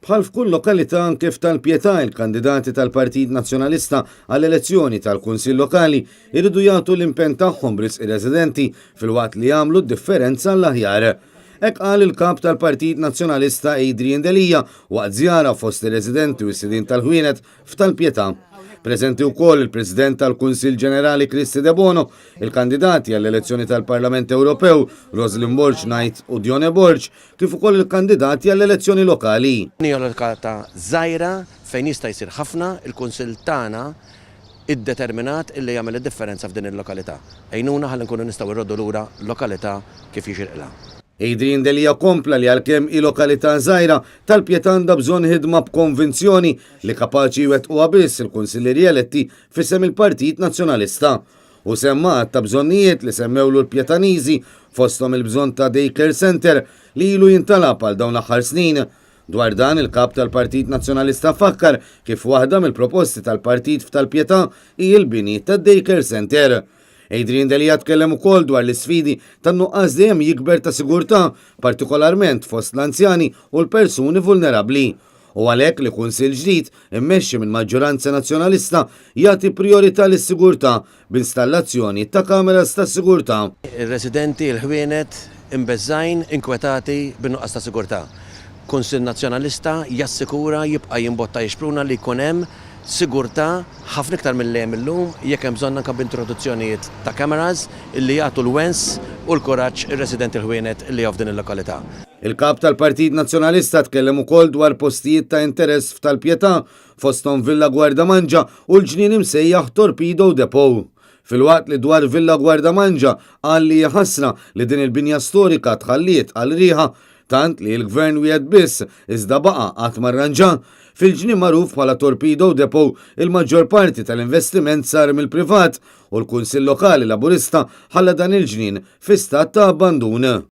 Bħal f'kull lokalità anke f'Tal-Pjetà il-kandidati tal-Partit Nazzjonalista għall-elezzjoni tal-Kunsill Lokali jridu jagħtu l-impenn tagħhom b'risq residenti fil-waqt li jagħmlu d-differenza l-aħjar. Hekk qal il-kap tal-Partit Nazzjonalista Adrian Delija waqt żjara fost ir-residenti u s-sidin tal-Ħwienet f'Tal-Pjetà. Preżenti wkoll il-President tal-Kunsill Ġenerali Kristi De Bono, il-kandidati għall-elezzjoni tal-Parlament Ewropew Rosalind Borg Knight u Dione Borg, kif ukoll il-kandidati għall-elezzjoni lokali. Hija lokalità żgħira fejn jista' jsir ħafna, il-Kunsill tagħna iddeterminat illi jagħmel id-differenza f'din il-lokalità. Ejnuna ħalli nkunu nistgħu irroddu lura lokalità kif jixirqilha. Adrian Delija kompla li għalkemm il-lokalità żgħira Tal-Pjetà għandha bżonn ħidma b'konvinzjoni li kapaċi jwettquha biss il-kunsillieri eletti f'isem il-Partit Nazzjonalista. U semma ta' bżonnijiet li semmewlu l-Pjetaniżi fosthom il-bżonn ta' daycare center li ilu jintalab għal dawn l-aħħar snin. Dwar dan il-kap tal-Partit Nazzjonalista fakkar kif waħda mill-proposti tal-Partit f'Tal-Pjetà hi l-bini tad-daycare center. Adrian Delija tkellem ukoll dwar l-isfidi tan-nuqqas dejjem jikber ta' sigurtà, partikolarment fost l-anzjani u l-persuni vulnerabbli. U għalhekk li kunsill ġdid immexxi minn maġġoranza nazzjonalista jagħti priorità lis-sigurtà b'installazzjoni ta' kameras ta' sigurtà. Ir-residenti l-Ħwienet imbeżżajn inkwetati bin-nuqqas ta' sigurtà. Kunsill Nazzjonalista jassikura jibqa' jimbotta jixpruna li jkun hemm sigurtà ħafna iktar mill hemm illum jekk hemm bżonn anke b'introduzzjonijiet ta' kameras illi jagħtu l-wens u l-kuraġġ ir-residenti l-Ħwienet li din il-lokalità. Il-kap tal-Partit Nazzjonalista tkellem ukoll dwar postijiet ta' interess f'Tal-Pjetà fosthom Villa Gwardamanġa u l-ġnien imsejjaħ Torpedo Depot. Fil-waqt li dwar Villa Gwardamanġa qal li ħasra li din il-binja storika tħalliet għal riħa tant li l-gvern wieħed biss iżda baqa' qatt marranġa. Fil-ġnien magħruf bħala Torpedo Depot il-maġġor parti tal-investiment sar mill-privat u l-Kunsill Lokali Laburista ħalla dan il-ġnien fi stat ta' abbandun.